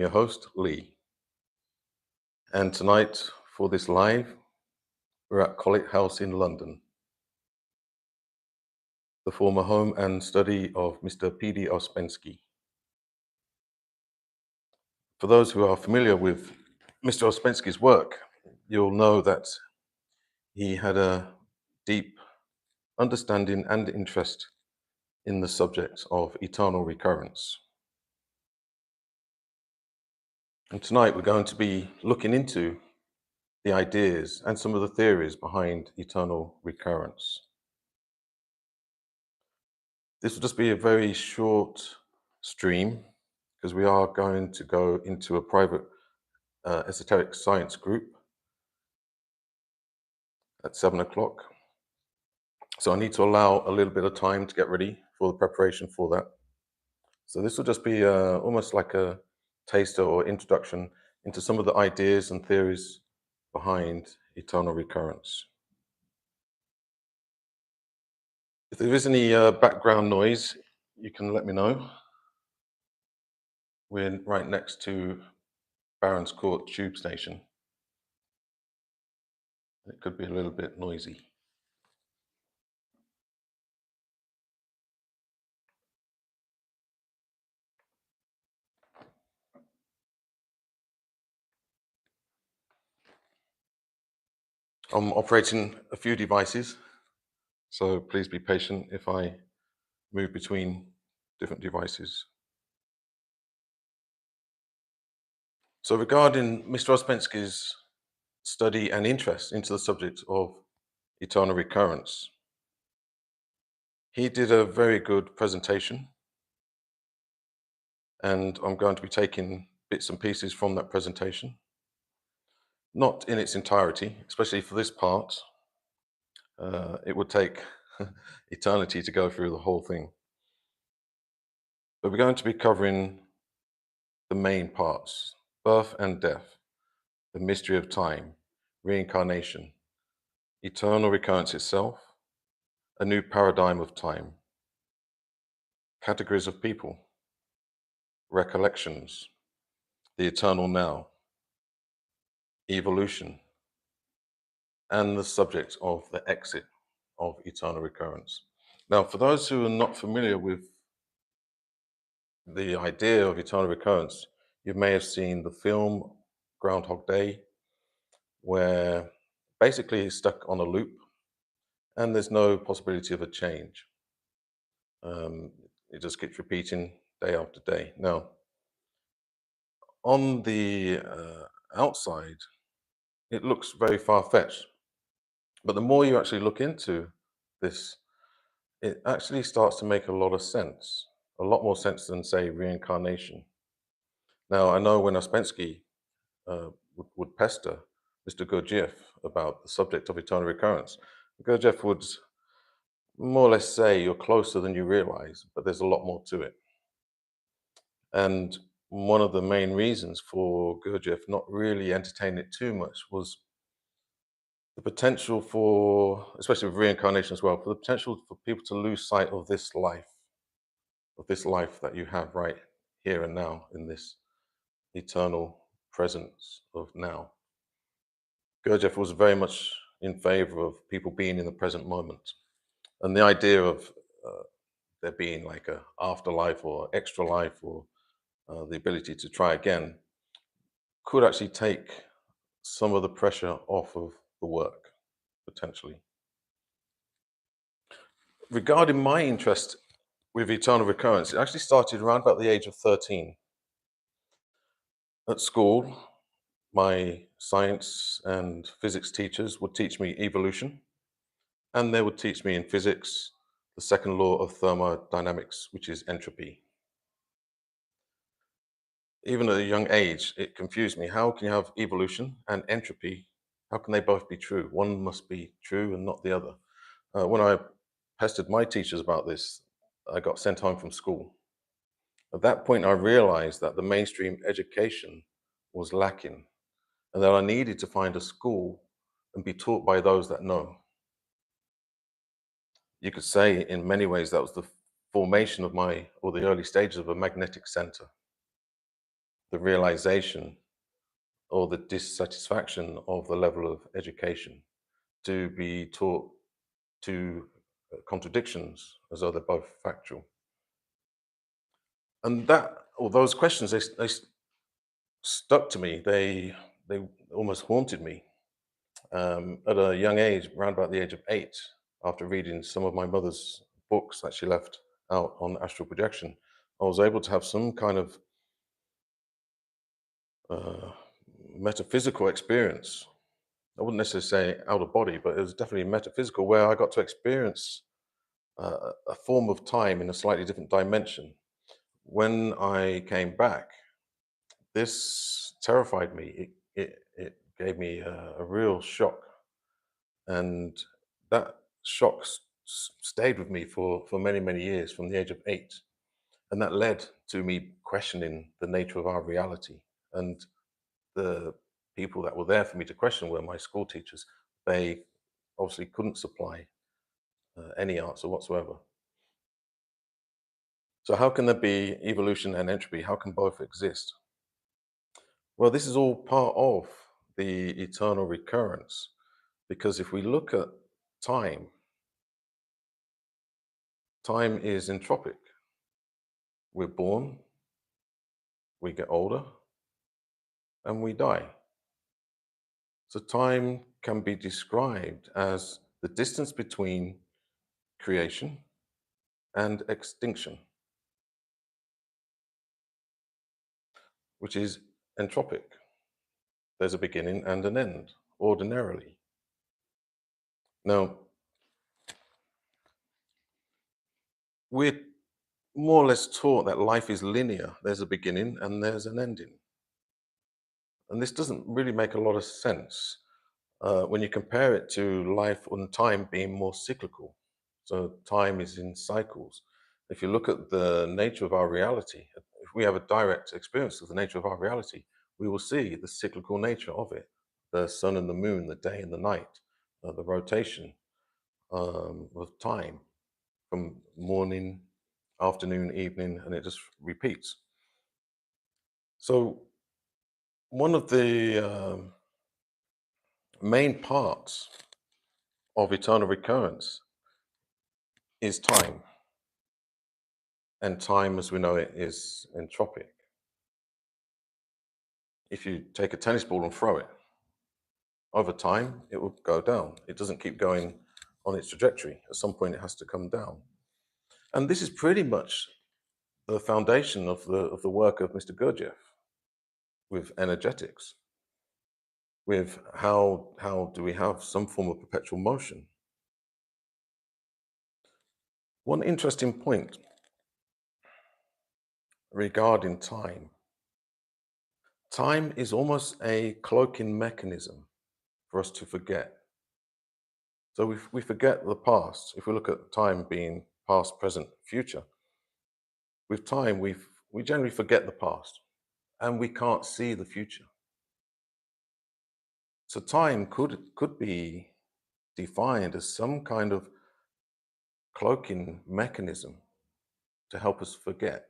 Your host, Lee. And tonight, for this live, we're at Colet House in London, the former home and study of Mr. P.D. Ouspensky. For those who are familiar with Mr. Ouspensky's work, you'll know that he had a deep understanding and interest in the subject of eternal recurrence. And tonight we're going to be looking into the ideas and some of the theories behind eternal recurrence. This will just be a very short stream because we are going to go into a private esoteric science group at 7 o'clock. So I need to allow a little bit of time to get ready for the preparation for that. So this will just be almost like a taster or introduction into some of the ideas and theories behind eternal recurrence. If there is any background noise, you can let me know. We're right next to Barons Court Tube Station. It could be a little bit noisy. I'm operating a few devices, so please be patient if I move between different devices. So regarding Mr. Ouspensky's study and interest into the subject of eternal recurrence, he did a very good presentation, and I'm going to be taking bits and pieces from that presentation, not in its entirety, especially for this part. It would take eternity to go through the whole thing. But we're going to be covering the main parts: birth and death, the mystery of time, reincarnation, eternal recurrence itself, a new paradigm of time, categories of people, recollections, the eternal now, evolution, and the subject of the exit of eternal recurrence. Now, for those who are not familiar with the idea of eternal recurrence, you may have seen the film Groundhog Day, where basically he's stuck on a loop and there's no possibility of a change. It just keeps repeating day after day. Now, on the outside, it looks very far-fetched, but the more you actually look into this, it actually starts to make a lot of sense, a lot more sense than, say, reincarnation. Now, I know when Ouspensky would pester Mr. Gurdjieff about the subject of eternal recurrence, Gurdjieff would more or less say you're closer than you realize, but there's a lot more to it. And one of the main reasons for Gurdjieff not really entertaining it too much was the potential for, especially with reincarnation as well, for the potential for people to lose sight of this life that you have right here and now in this eternal presence of now. Gurdjieff was very much in favor of people being in the present moment. And the idea of there being like a afterlife or extra life or the ability to try again could actually take some of the pressure off of the work, potentially. Regarding my interest with eternal recurrence, it actually started around about the age of 13. At school, my science and physics teachers would teach me evolution, and they would teach me in physics the second law of thermodynamics, which is entropy. Even at a young age, it confused me. How can you have evolution and entropy? How can they both be true? One must be true and not the other. When I pestered my teachers about this, I got sent home from school. At that point, I realized that the mainstream education was lacking and that I needed to find a school and be taught by those that know. You could say in many ways that was the formation of the early stages of a magnetic center. the realization or the dissatisfaction of the level of education to be taught to contradictions as though they're both factual. And that, or those questions, they stuck to me. They almost haunted me at a young age, around about the age of 8, after reading some of my mother's books that she left out on astral projection. I was able to have some kind of uh, metaphysical experience. I wouldn't necessarily say out of body, but it was definitely metaphysical, where I got to experience a form of time in a slightly different dimension. When I came back, this terrified me. It gave me a real shock, and that shock stayed with me for many, many years from the age of 8. And that led to me questioning the nature of our reality. And the people that were there for me to question were my school teachers. They obviously couldn't supply any answer whatsoever. So, how can there be evolution and entropy? How can both exist? Well, this is all part of the eternal recurrence, because if we look at time, time is entropic. We're born, we get older, and we die. So, time can be described as the distance between creation and extinction, which is entropic. There's a beginning and an end, ordinarily. Now, we're more or less taught that life is linear. There's a beginning and there's an ending. And this doesn't really make a lot of sense when you compare it to life and time being more cyclical. So time is in cycles. If you look at the nature of our reality, if we have a direct experience of the nature of our reality, we will see the cyclical nature of it, the sun and the moon, the day and the night, the rotation of time from morning, afternoon, evening, and it just repeats. So one of the main parts of eternal recurrence is time. And time, as we know it, is entropic. If you take a tennis ball and throw it, over time, it will go down. It doesn't keep going on its trajectory. At some point, it has to come down. And this is pretty much the foundation of the work of Mr. Gurdjieff with energetics, with how do we have some form of perpetual motion. One interesting point regarding time. Time is almost a cloaking mechanism for us to forget. So we forget the past. If we look at time being past, present, future, with time we generally forget the past and we can't see the future. So time could be defined as some kind of cloaking mechanism to help us forget.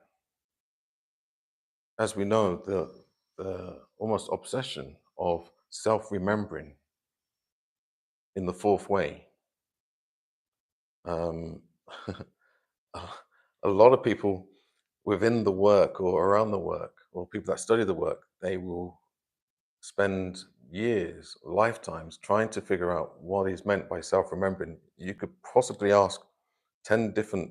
As we know, the almost obsession of self-remembering in the fourth way. Um, a lot of people within the work or around the work, or people that study the work, they will spend years, lifetimes trying to figure out what is meant by self-remembering. You could possibly ask 10 different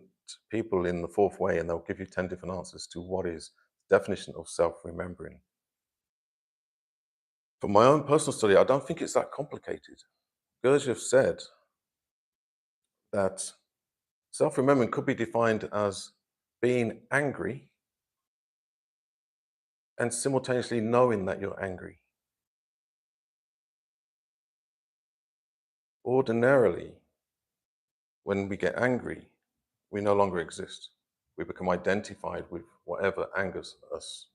people in the fourth way, and they'll give you 10 different answers to what is the definition of self-remembering. For my own personal study, I don't think it's that complicated. Gurdjieff said that self-remembering could be defined as being angry and simultaneously knowing that you're angry. Ordinarily, when we get angry, we no longer exist. We become identified with whatever angers us.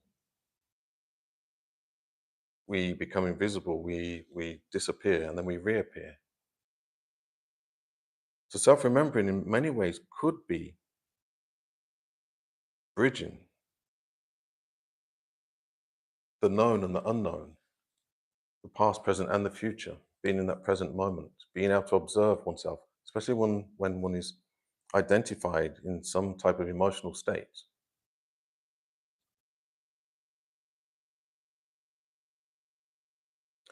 We become invisible, we disappear, and then we reappear. So self-remembering in many ways could be bridging the known and the unknown, the past, present, and the future, being in that present moment, being able to observe oneself, especially when one is identified in some type of emotional state.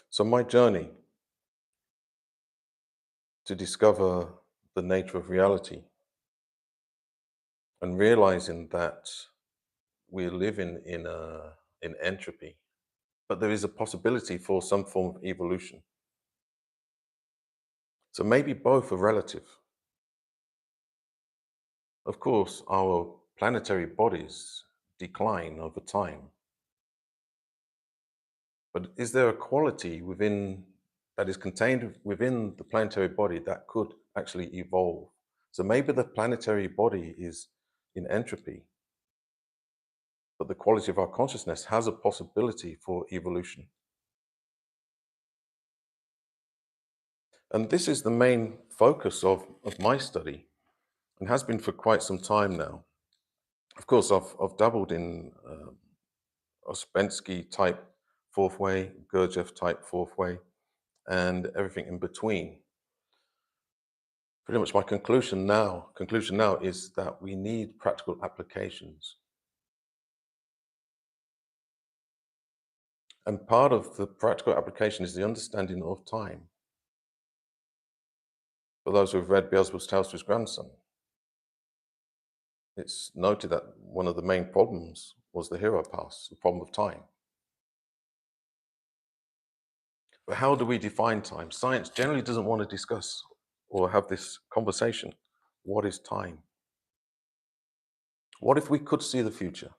So my journey to discover the nature of reality and realizing that we're living in entropy, but there is a possibility for some form of evolution. So maybe both are relative. Of course, our planetary bodies decline over time, but is there a quality within that is contained within the planetary body that could actually evolve? So maybe the planetary body is in entropy, but the quality of our consciousness has a possibility for evolution. And this is the main focus of my study and has been for quite some time now. Of course, I've dabbled in Ouspensky type fourth way, Gurdjieff type fourth way, and everything in between. Pretty much my conclusion now is that we need practical applications. And part of the practical application is the understanding of time. For those who have read Beelzebub's Tales to His Grandson, it's noted that one of the main problems was the hero pass, the problem of time. But how do we define time? Science generally doesn't want to discuss or have this conversation. What is time? What if we could see the future?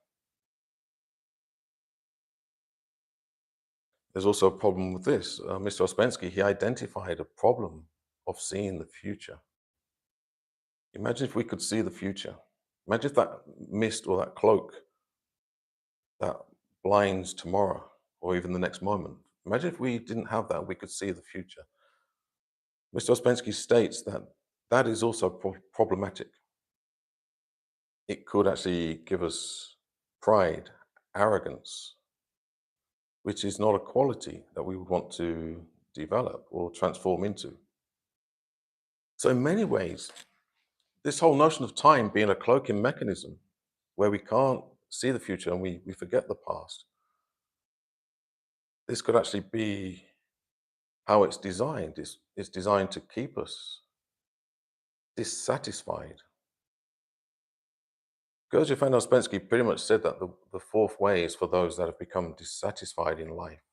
There's also a problem with this. Mr. Ouspensky, he identified a problem of seeing the future. Imagine if we could see the future. Imagine if that mist or that cloak that blinds tomorrow or even the next moment. Imagine if we didn't have that, we could see the future. Mr. Ouspensky states that that is also problematic. It could actually give us pride, arrogance, which is not a quality that we would want to develop or transform into. So in many ways, this whole notion of time being a cloaking mechanism where we can't see the future and we forget the past, this could actually be how it's designed. It's designed to keep us dissatisfied. Gurdjieff and Ouspensky pretty much said that the fourth way is for those that have become dissatisfied in life.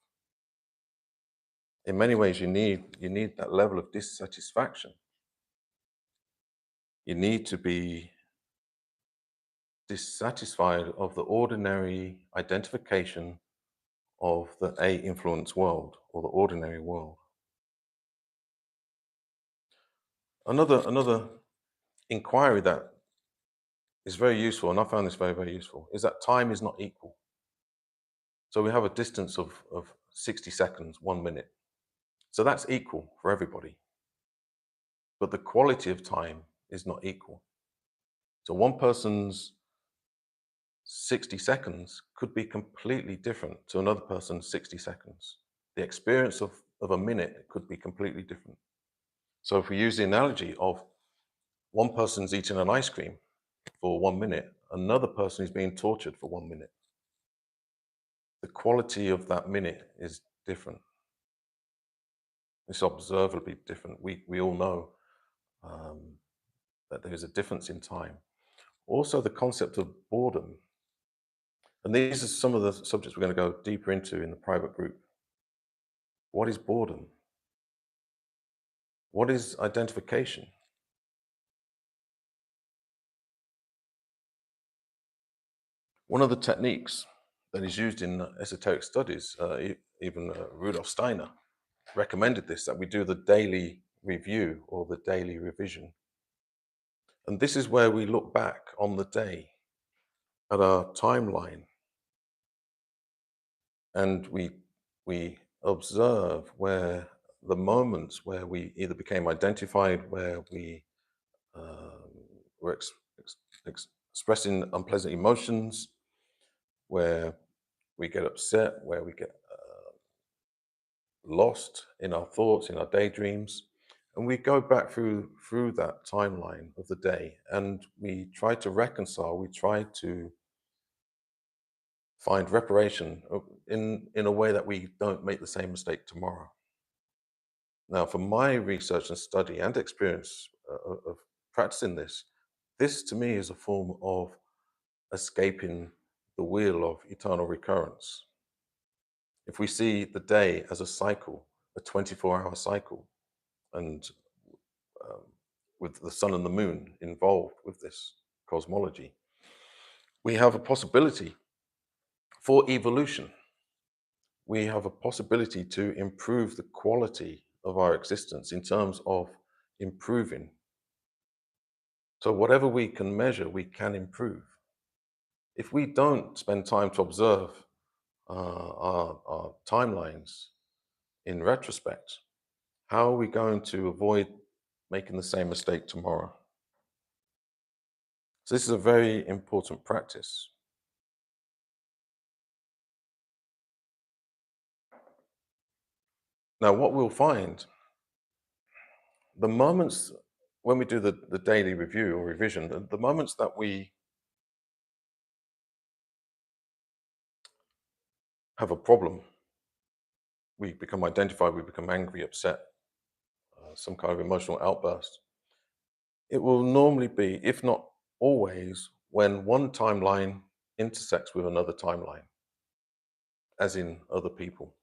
In many ways, you need that level of dissatisfaction. You need to be dissatisfied of the ordinary identification of the A-influence world or the ordinary world. Another inquiry that is very useful, and I found this very, very useful, is that time is not equal. So we have a distance of 60 seconds, 1 minute. So that's equal for everybody. But the quality of time is not equal. So one person's 60 seconds could be completely different to another person's 60 seconds. The experience of a minute could be completely different. So if we use the analogy of one person's eating an ice cream for 1 minute, another person is being tortured for 1 minute. The quality of that minute is different. It's observably different. We all know that there is a difference in time. Also, the concept of boredom. And these are some of the subjects we're going to go deeper into in the private group. What is boredom? What is identification? One of the techniques that is used in esoteric studies, even Rudolf Steiner recommended this, that we do the daily review or the daily revision. And this is where we look back on the day at our timeline and we observe where the moments where we either became identified, where we were expressing unpleasant emotions, where we get upset, where we get lost in our thoughts, in our daydreams. And we go back through that timeline of the day, and we try to reconcile, we try to find reparation in a way that we don't make the same mistake tomorrow. Now, from my research and study and experience of practicing this to me is a form of escaping the wheel of eternal recurrence. If we see the day as a cycle, a 24-hour cycle, and um, with the sun and the moon involved with this cosmology, we have a possibility for evolution. We have a possibility to improve the quality of our existence in terms of improving. So whatever we can measure, we can improve. If we don't spend time to observe our timelines in retrospect, how are we going to avoid making the same mistake tomorrow? So this is a very important practice. Now, what we'll find, the moments when we do the daily review or revision, the moments that we have a problem, we become identified, we become angry, upset, some kind of emotional outburst, it will normally be, if not always, when one timeline intersects with another timeline, as in other people.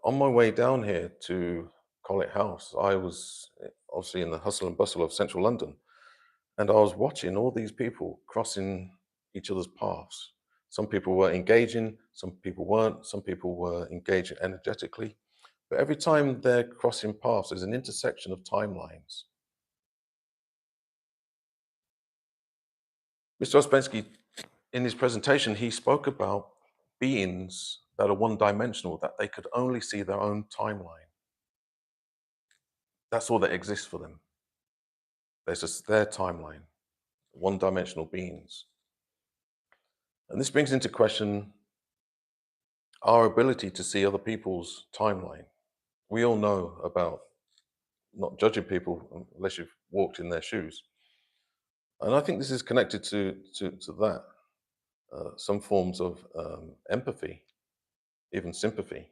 On my way down here to Colet House, I was obviously in the hustle and bustle of central London, and I was watching all these people crossing each other's paths. Some people were engaging, some people weren't, some people were engaging energetically. But every time they're crossing paths, there's an intersection of timelines. Mr. Ouspensky, in his presentation, he spoke about beings that are one-dimensional, that they could only see their own timeline. That's all that exists for them. There's just their timeline, one-dimensional beings. And this brings into question our ability to see other people's timeline. We all know about not judging people unless you've walked in their shoes. And I think this is connected to that. Some forms of empathy, even sympathy,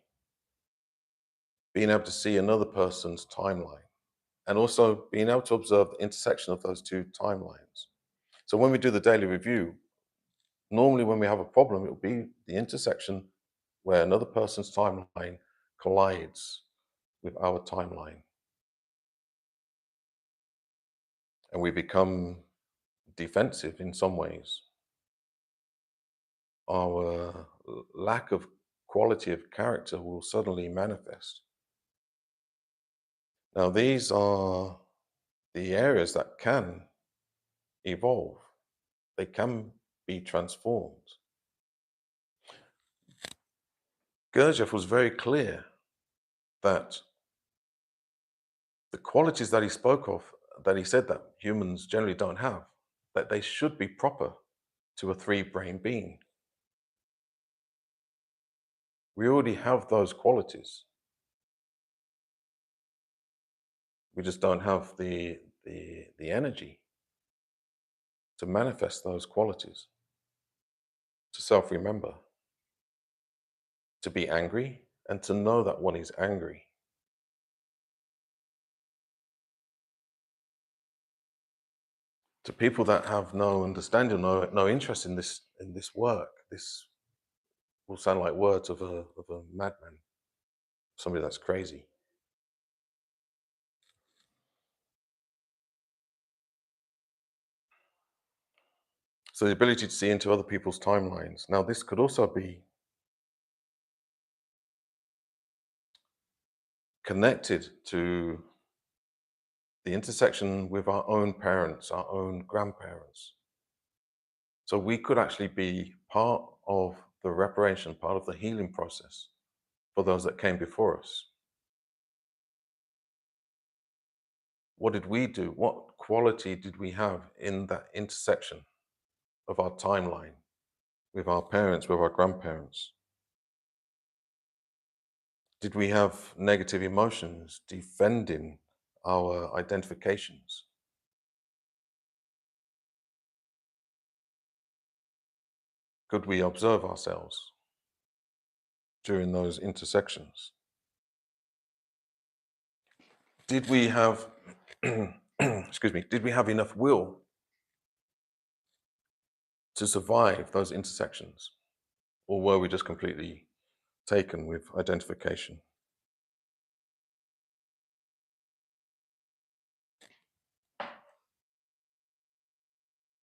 being able to see another person's timeline, and also being able to observe the intersection of those two timelines. So when we do the daily review, normally when we have a problem, it will be the intersection where another person's timeline collides with our timeline. And we become defensive in some ways. Our lack of quality of character will suddenly manifest. Now, these are the areas that can evolve, they can be transformed. Gurdjieff was very clear that the qualities that he spoke of, that he said that humans generally don't have, that they should be proper to a three-brain being. We already have those qualities. We just don't have the energy to manifest those qualities, to self-remember, to be angry, and to know that one is angry. To people that have no understanding, no interest in this work, this will sound like words of a madman, somebody that's crazy. So the ability to see into other people's timelines. Now, this could also be connected to the intersection with our own parents, our own grandparents. So we could actually be part of the reparation, part of the healing process for those that came before us. What did we do? What quality did we have in that intersection of our timeline with our parents, with our grandparents? Did we have negative emotions defending our identifications? Could we observe ourselves during those intersections? Did we have, excuse me, did we have enough will to survive those intersections? Or were we just completely taken with identification?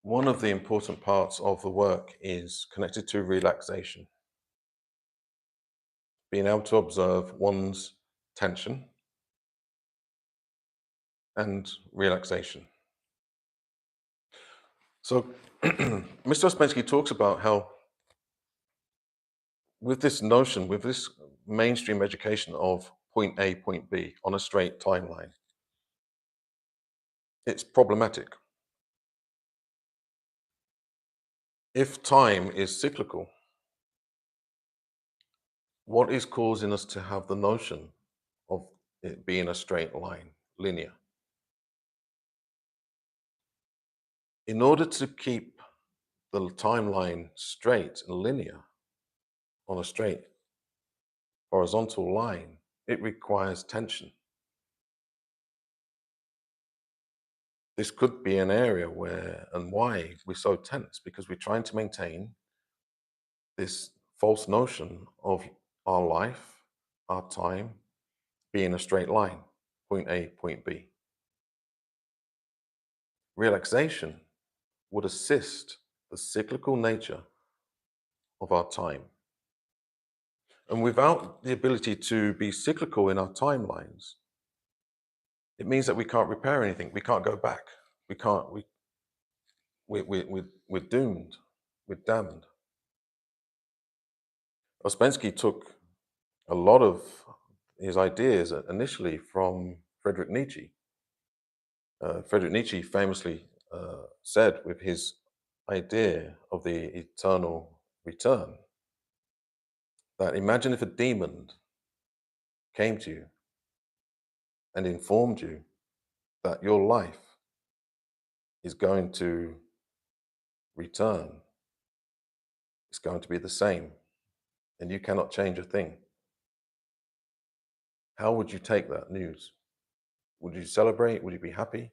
One of the important parts of the work is connected to relaxation, being able to observe one's tension and relaxation. So, Mr. Ouspensky talks about how, with this notion, with this mainstream education of point A, point B on a straight timeline, it's problematic. If time is cyclical, what is causing us to have the notion of it being a straight line, linear? In order to keep the timeline straight and linear on a straight horizontal line, it requires tension. This could be an area where and why we're so tense, because we're trying to maintain this false notion of our life, our time being a straight line, point A, point B. Relaxation would assist the cyclical nature of our time. And without the ability to be cyclical in our timelines, it means that we can't repair anything. We can't go back. We can't, we're doomed. We're damned. Ouspensky took a lot of his ideas initially from Friedrich Nietzsche. Friedrich Nietzsche famously said, with his idea of the eternal return, that imagine if a demon came to you and informed you that your life is going to return. It's going to be the same, and you cannot change a thing. How would you take that news? Would you celebrate? Would you be happy?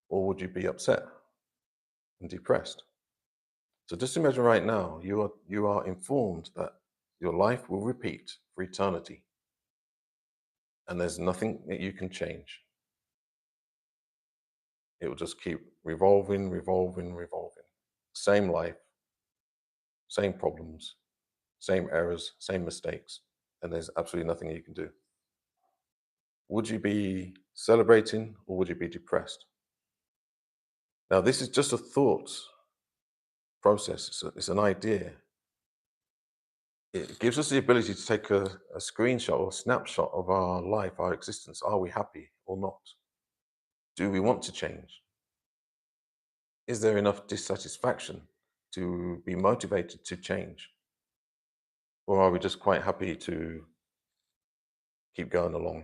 Or would you be upset and depressed? So just imagine right now, you are informed that your life will repeat for eternity, and there's nothing that you can change. It will just keep revolving, revolving, revolving. Same life, same problems, same errors, same mistakes, and there's absolutely nothing you can do. Would you be celebrating or would you be depressed? Now, this is just a thought process, it's an idea. It gives us the ability to take a screenshot or snapshot of our life, our existence. Are we happy or not? Do we want to change? Is there enough dissatisfaction to be motivated to change? Or are we just quite happy to keep going along?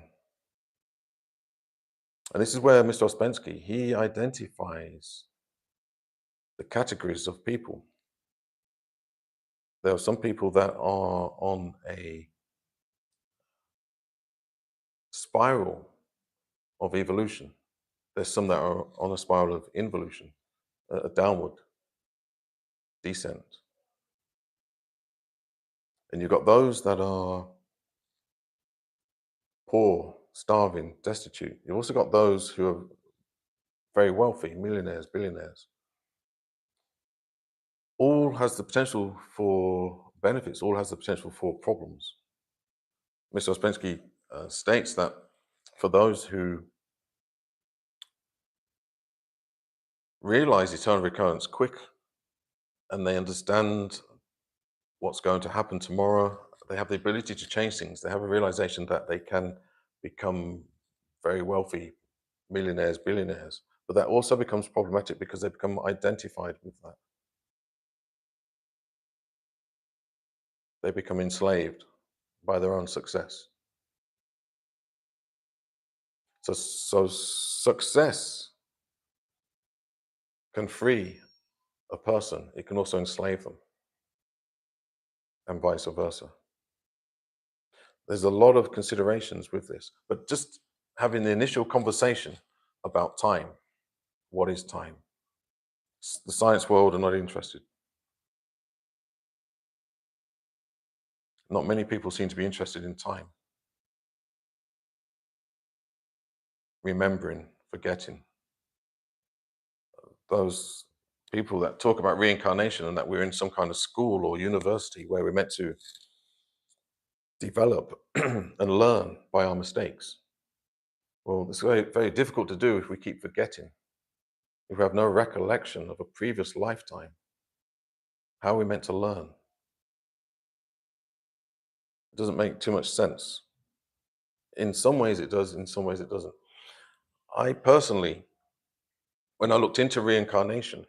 And this is where Mr. Ouspensky, he identifies the categories of people. There are some people that are on a spiral of evolution. There's some that are on a spiral of involution, a downward descent. And you've got those that are poor, starving, destitute. You've also got those who are very wealthy, millionaires, billionaires. All has the potential for benefits, all has the potential for problems. Mr. Ouspensky states that for those who realize eternal recurrence quick and they understand what's going to happen tomorrow, they have the ability to change things. They have a realization that they can become very wealthy, millionaires, billionaires. But that also becomes problematic because they become identified with that. they become enslaved by their own success. So success can free a person, it can also enslave them, and vice versa. There's a lot of considerations with this, but just having the initial conversation about time. What is time? The science world are not interested. Not many people seem to be interested in time. Remembering, forgetting. Those people that talk about reincarnation and that we're in some kind of school or university where we're meant to develop and learn by our mistakes. Well, it's very, very difficult to do if we keep forgetting. If we have no recollection of a previous lifetime, how are we meant to learn? It doesn't make too much sense. In some ways it does, in some ways it doesn't. I personally, when I looked into reincarnation,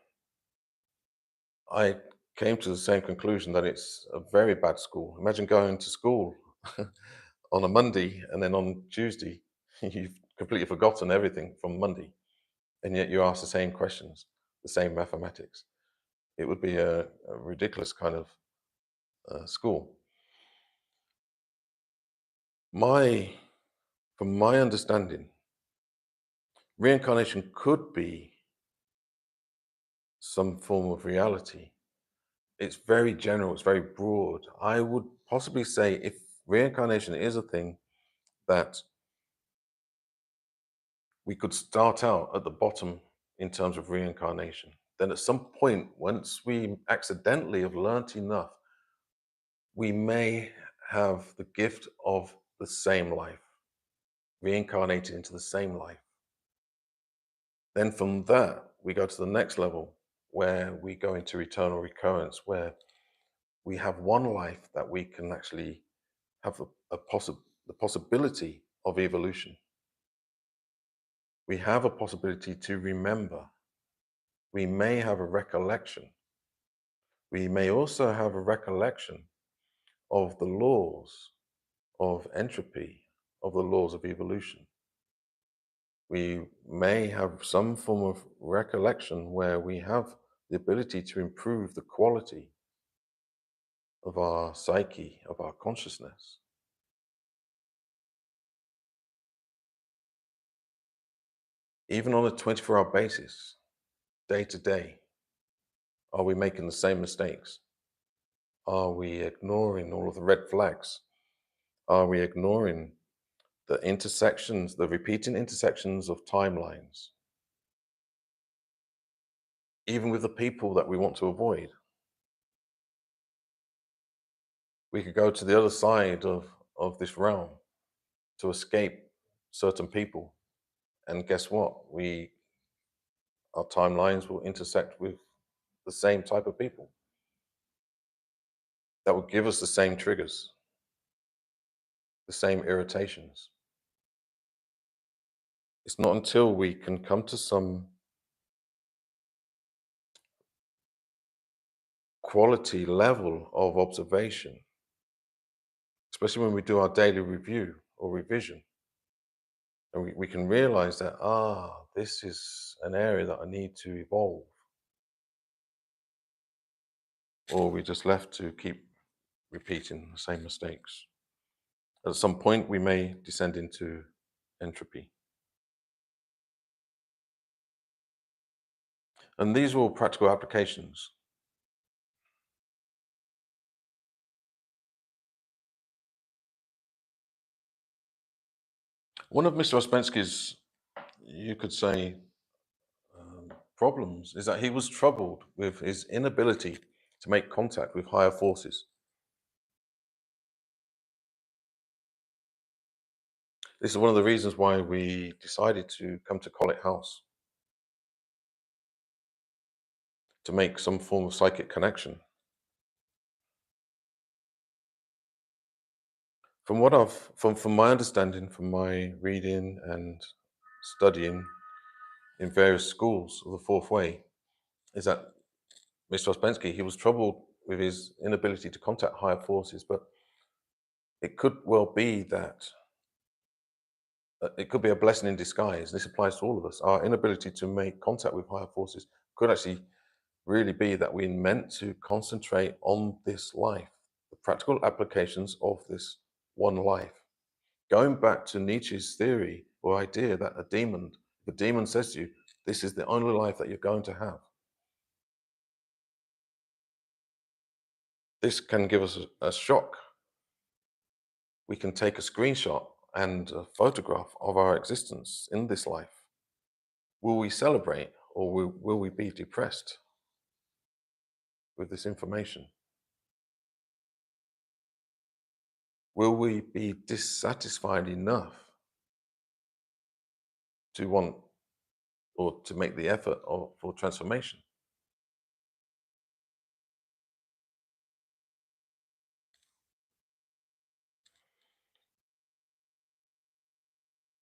I came to the same conclusion that it's a very bad school. Imagine going to school on a Monday and then on Tuesday, you've completely forgotten everything from Monday, and yet you ask the same questions, the same mathematics. It would be a ridiculous kind of school. From my understanding, reincarnation could be some form of reality. It's very general, it's very broad. I would possibly say if reincarnation is a thing, that we could start out at the bottom in terms of reincarnation. Then at some point, once we accidentally have learnt enough, we may have the gift of the same life, reincarnated into the same life. Then from that, we go to the next level where we go into eternal recurrence, where we have one life that we can actually have the possibility of evolution. We have a possibility to remember. We may have a recollection. We may also have a recollection of the laws of entropy, of the laws of evolution. We may have some form of recollection where we have the ability to improve the quality of our psyche, of our consciousness. Even on a 24-hour basis, day to day, are we making the same mistakes? Are we ignoring all of the red flags? Are we ignoring the intersections, the repeating intersections of timelines? Even with the people that we want to avoid. We could go to the other side of this realm to escape certain people. And guess what? Our timelines will intersect with the same type of people. That will give us the same triggers, the same irritations. It's not until we can come to some quality level of observation, especially when we do our daily review or revision, and we can realize that, this is an area that I need to evolve. Or we just left to keep repeating the same mistakes. At some point, we may descend into entropy. And these are all practical applications. One of Mr. Ouspensky's, you could say, problems is that he was troubled with his inability to make contact with higher forces. This is one of the reasons why we decided to come to Colet House, to make some form of psychic connection. From my understanding, from my reading and studying in various schools of the fourth way, is that Mr. Ouspensky, he was troubled with his inability to contact higher forces, but it could well be that it could be a blessing in disguise. This applies to all of us. Our inability to make contact with higher forces could actually really be that we're meant to concentrate on this life, the practical applications of this one life. Going back to Nietzsche's theory or idea that a demon, the demon says to you, this is the only life that you're going to have. This can give us a shock. We can take a screenshot and a photograph of our existence in this life. Will we celebrate or will we be depressed with this information? Will we be dissatisfied enough to want or to make the effort for transformation?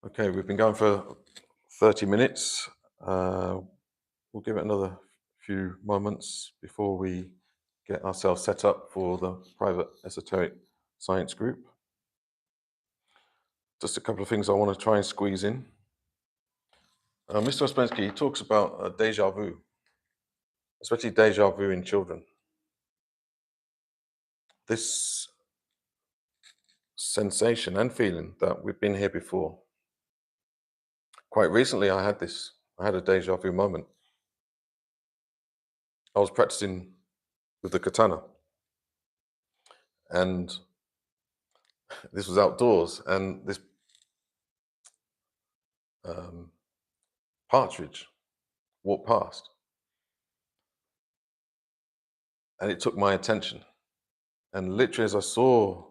Okay, we've been going for 30 minutes. We'll give it another few moments before we get ourselves set up for the private esoteric science group. Just a couple of things I want to try and squeeze in. Mr. Ouspensky talks about deja vu, especially deja vu in children. This sensation and feeling that we've been here before. Quite recently, I had a deja vu moment. I was practicing with the katana, and this was outdoors, and this partridge walked past, and it took my attention. And literally, as I saw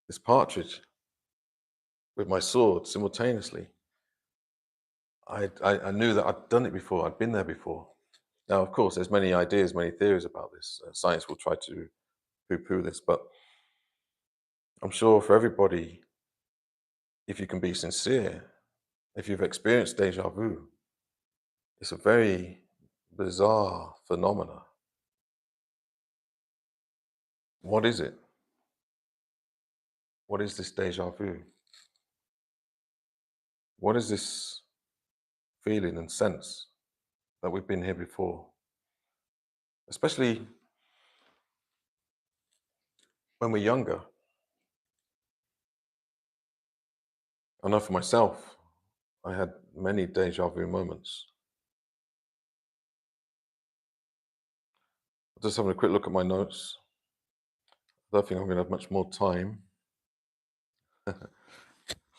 this partridge with my sword simultaneously, I knew that I'd done it before. I'd been there before. Now, of course, there's many ideas, many theories about this. Science will try to poo-poo this, but I'm sure for everybody, if you can be sincere, if you've experienced deja vu, it's a very bizarre phenomena. What is it? What is this deja vu? What is this feeling and sense that we've been here before? Especially when we're younger. I know for myself, I had many deja vu moments. Just having a quick look at my notes. I don't think I'm going to have much more time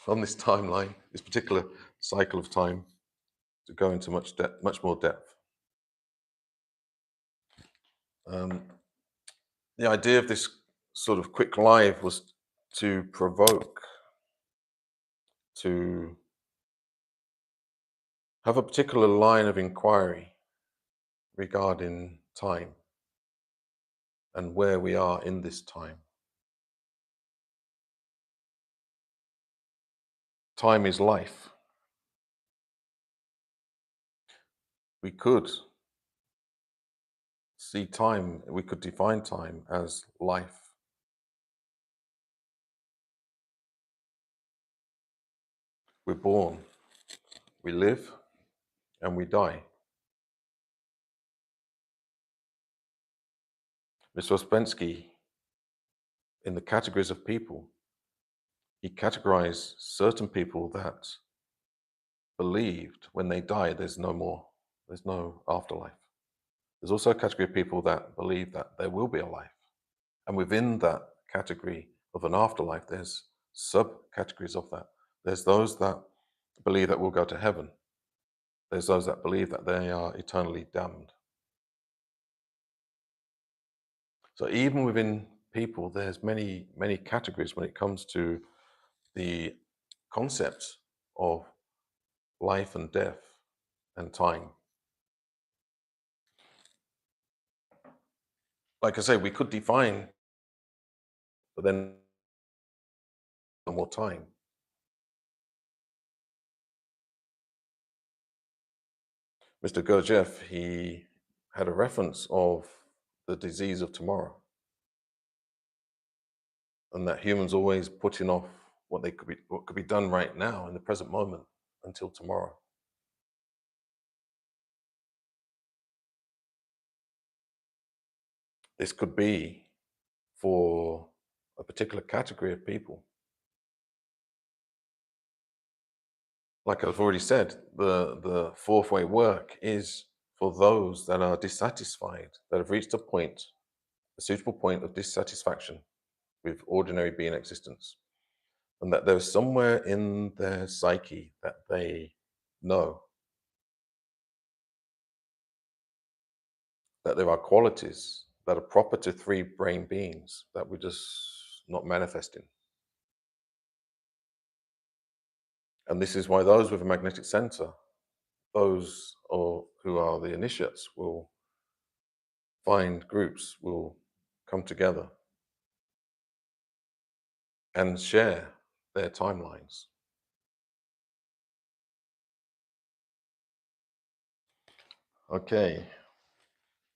on this timeline, this particular cycle of time, to go into much more depth. The idea of this sort of quick live was to provoke, to have a particular line of inquiry regarding time and where we are in this time. Time is life. We could see time, we could define time as life. We're born, we live, and we die. Mr. Ouspensky, in the categories of people, he categorized certain people that believed when they die there's no more, there's no afterlife. There's also a category of people that believe that there will be a life. And within that category of an afterlife, there's subcategories of that. There's those that believe that we'll go to heaven. There's those that believe that they are eternally damned. So even within people, there's many, many categories when it comes to the concept of life and death and time. Like I say, we could define, but then no more time. Mr. Gurdjieff, he had a reference of the disease of tomorrow, and that humans always putting off what could be done right now in the present moment until tomorrow. This could be for a particular category of people. Like I've already said, the fourth way work is for those that are dissatisfied, that have reached a suitable point of dissatisfaction with ordinary being existence, and that there's somewhere in their psyche that they know that there are qualities that are proper to three brain beings that we're just not manifesting. And this is why those with a magnetic center, those who are the initiates, will find groups, will come together and share their timelines. Okay,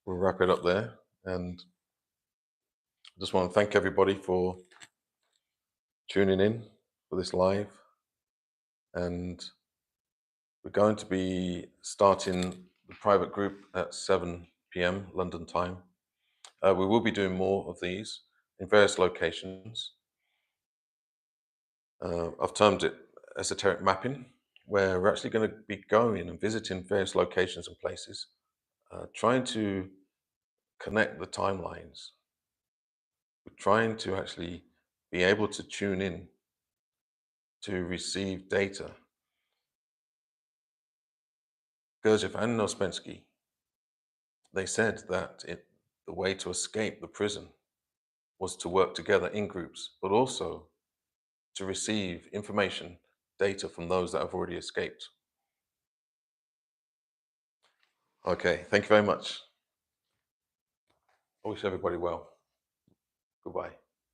we'll wrap it up there. And I just want to thank everybody for tuning in for this live. And we're going to be starting the private group at 7 p.m. London time. We will be doing more of these in various locations. I've termed it esoteric mapping, where we're actually going to be going and visiting various locations and places, trying to connect the timelines. We're trying to actually be able to tune in to receive data. Gurdjieff and Ouspensky, they said that the way to escape the prison was to work together in groups, but also to receive information, data from those that have already escaped. Okay, thank you very much. I wish everybody well. Goodbye.